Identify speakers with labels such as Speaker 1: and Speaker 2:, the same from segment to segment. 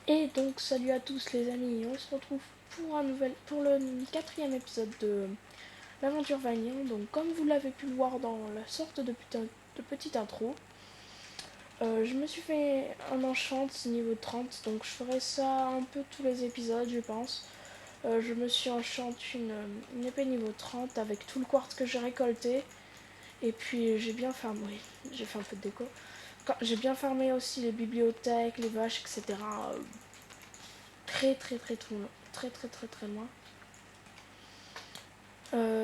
Speaker 1: Et donc salut à tous les amis, on se retrouve pour le quatrième épisode de l'aventure Vanille. Donc comme vous l'avez pu le voir dans la sorte de petite intro, je me suis fait un enchant niveau 30, donc je ferai ça un peu tous les épisodes je pense. Je me suis enchanté une épée niveau 30 avec tout le quartz que j'ai récolté. Et puis j'ai bien farmé, oui, j'ai fait un peu de déco. J'ai bien farmé aussi les bibliothèques, les vaches, etc. Très loin. Oui,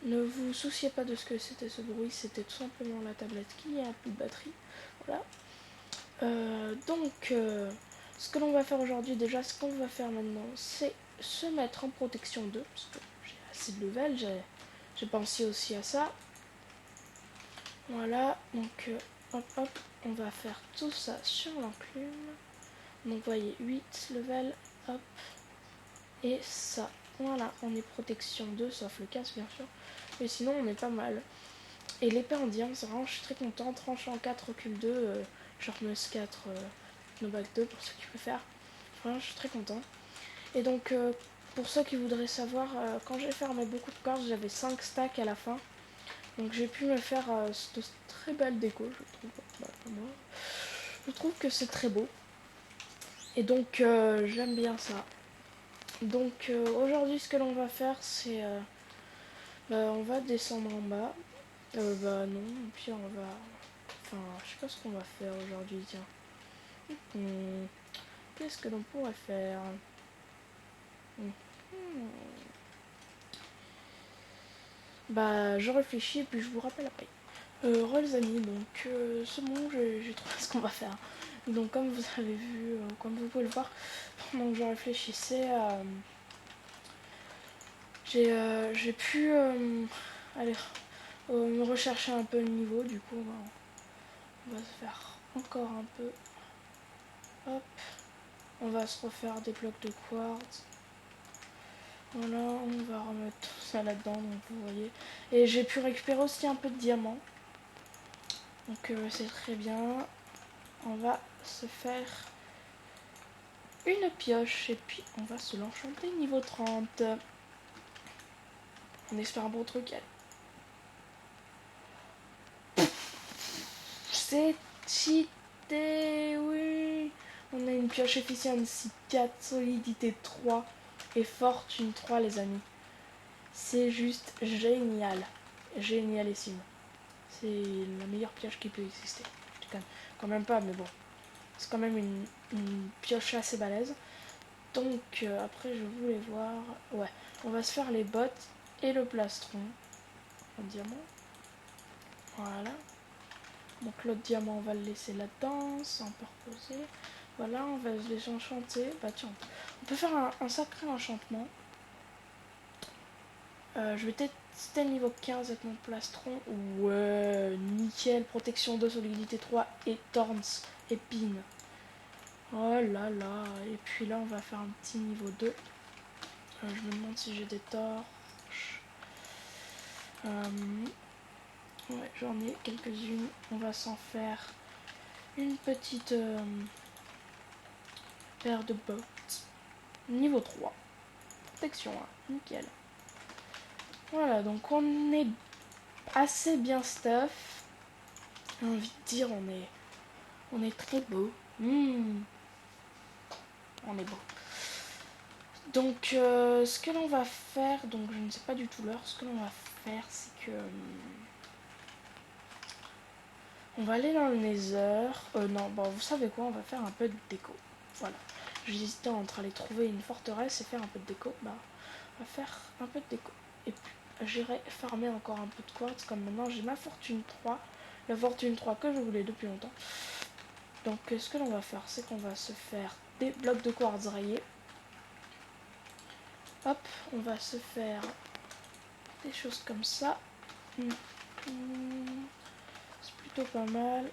Speaker 1: ne vous souciez pas de ce que c'était ce bruit, c'était tout simplement la tablette qui a plus de batterie. Voilà. Ce que l'on va faire aujourd'hui, déjà, ce qu'on va faire maintenant, c'est se mettre en protection 2, parce que j'ai assez de level, j'ai pensé aussi à ça. Voilà, donc hop, on va faire tout ça sur l'enclume. Donc, voyez, 8 level, hop, et ça. Voilà, on est protection 2, sauf le casque bien sûr. Mais sinon, on est pas mal. Et l'épée en diamant, vraiment, je suis très contente. Tranche en 4, recul 2, Sharpness 4, Novak 2 pour ceux qui préfèrent. Vraiment, je suis très content. Et donc, pour ceux qui voudraient savoir, quand j'ai fermé beaucoup de cordes, j'avais 5 stacks à la fin. Donc, j'ai pu me faire cette très belle déco, je trouve. Moi, je trouve que c'est très beau. Et donc, j'aime bien ça. Donc, aujourd'hui, ce que l'on va faire, c'est. On va descendre en bas. Non, puis on va. Enfin, je sais pas ce qu'on va faire aujourd'hui, tiens. Qu'est-ce que l'on pourrait faire? Je réfléchis et puis je vous rappelle après. Les amis, donc c'est bon, j'ai trouvé ce qu'on va faire. Donc comme vous avez vu, comme vous pouvez le voir, pendant que je réfléchissais, j'ai pu aller me rechercher un peu le niveau. Du coup, on va se faire encore un peu. Hop, on va se refaire des blocs de quartz. Voilà, on va remettre tout ça là-dedans, donc vous voyez. Et j'ai pu récupérer aussi un peu de diamants. Donc c'est très bien. On va se faire une pioche et puis on va se l'enchanter niveau 30. On espère un bon truc. C'est cheaté, oui. On a une pioche efficiency 4, solidité 3 et fortune 3 les amis. C'est juste génial. Génialissime. C'est la meilleure pioche qui peut exister. Quand même pas, mais bon. C'est quand même une pioche assez balèze. Donc après je voulais voir. Ouais, on va se faire les bottes et le plastron en diamant. Voilà. Donc l'autre diamant on va le laisser là-dedans, sans peu reposer. Voilà, on va les enchanter. Bah tiens, on peut faire un sacré enchantement. Je vais tester le niveau 15 avec mon plastron. Ouais, nickel, protection 2, solidité 3 et thorns épine. Oh là là, et puis là on va faire un petit niveau 2. Je me demande si j'ai des torches. Ouais, j'en ai quelques-unes. On va s'en faire une petite paire de bottes. Niveau 3. Protection 1. Nickel. Voilà, donc on est assez bien stuff. J'ai envie de dire, on est très beau. On est beau. Donc, ce que l'on va faire, donc je ne sais pas du tout l'heure, ce que l'on va faire, c'est que on va aller dans le Nether. Non, bon, vous savez quoi, on va faire un peu de déco. Voilà. J'hésitais entre aller trouver une forteresse et faire un peu de déco. On va faire un peu de déco. Et puis, j'irai farmer encore un peu de quartz, comme maintenant j'ai ma fortune 3. La fortune 3 que je voulais depuis longtemps. Donc, ce que l'on va faire, c'est qu'on va se faire des blocs de quartz rayés. Hop, on va se faire des choses comme ça. C'est plutôt pas mal.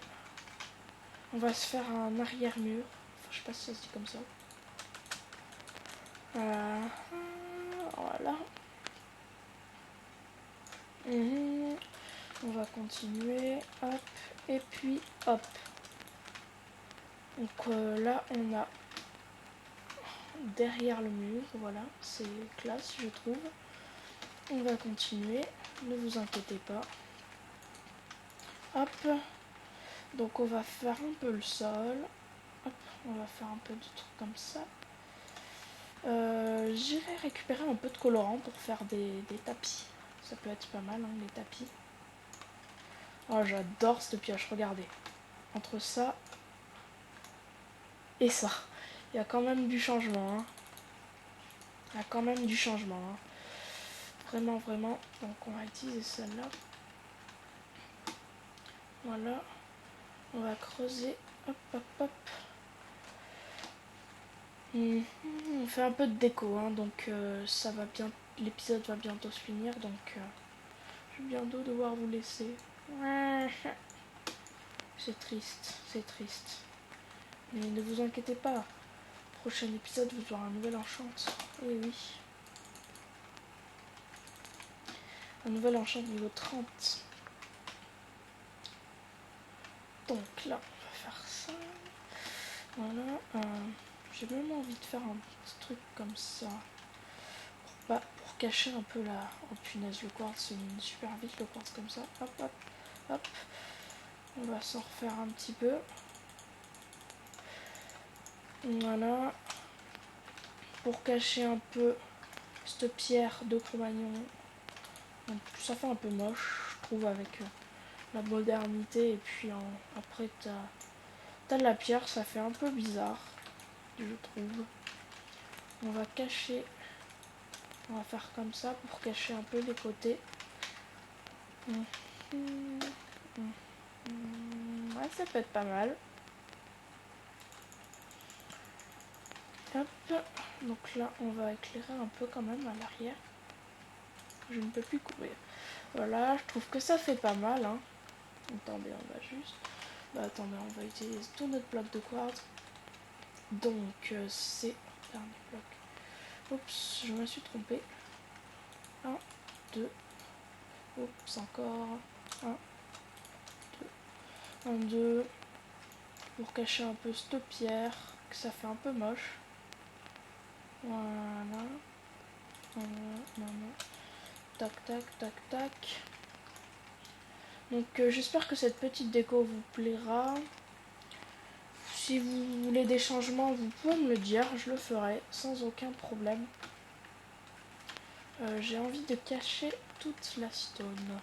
Speaker 1: On va se faire un arrière-mur. Enfin, je sais pas si ça se dit comme ça. Voilà. On va continuer. Hop. Et puis hop. Donc là on a derrière le mur, voilà, c'est classe je trouve. On va continuer, ne vous inquiétez pas. Hop, donc on va faire un peu le sol. Hop, on va faire un peu de trucs comme ça. J'irai récupérer un peu de colorant pour faire des tapis. Ça peut être pas mal, hein, les tapis. Oh, j'adore cette pioche, regardez. Entre ça et ça, il y a quand même du changement. Hein. Il y a quand même du changement. Hein. Vraiment, vraiment. Donc on va utiliser celle-là. Voilà. On va creuser. Hop, hop, hop. On fait un peu de déco, hein, donc ça va bien. L'épisode va bientôt se finir, donc je vais bientôt devoir vous laisser. C'est triste, c'est triste. Mais ne vous inquiétez pas, prochain épisode vous aurez un nouvel enchant. Eh oui. Un nouvel enchant niveau 30. Donc là, on va faire ça. Voilà. J'ai même envie de faire un petit truc comme ça. Pour cacher un peu la... Oh punaise, le quartz, c'est une super vite le quartz comme ça. Hop, hop, hop. On va s'en refaire un petit peu. Voilà. Pour cacher un peu cette pierre de Cro-Magnon. Ça fait un peu moche, je trouve, avec la modernité. Et puis après, t'as de la pierre, ça fait un peu bizarre, je trouve. On va cacher. On va faire comme ça pour cacher un peu les côtés. Ouais, ça peut être pas mal. Hop. Donc là, on va éclairer un peu quand même à l'arrière. Je ne peux plus courir. Voilà, je trouve que ça fait pas mal. Hein. Attendez, on va juste... attendez, on va utiliser tout notre bloc de quartz. Donc, c'est... Dernier bloc. Oups, je me suis trompée. 1, 2. Oups, encore. 1, 2. 1, 2. Pour cacher un peu cette pierre, que ça fait un peu moche. Voilà. Voilà. Tac, tac, tac, tac. Donc j'espère que cette petite déco vous plaira. Si vous voulez des changements, vous pouvez me le dire, je le ferai sans aucun problème. J'ai envie de cacher toute la stone.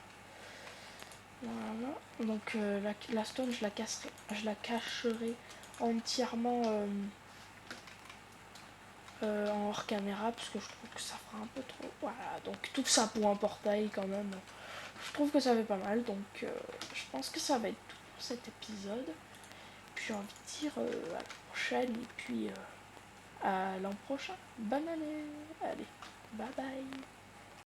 Speaker 1: Voilà. Donc la stone, je la cacherai entièrement en hors caméra parce que je trouve que ça fera un peu trop. Voilà, donc tout ça pour un portail quand même. Je trouve que ça fait pas mal, donc je pense que ça va être tout pour cet épisode. Puis j'ai envie de dire à la prochaine et puis à l'an prochain. Bonne année. Allez, bye bye.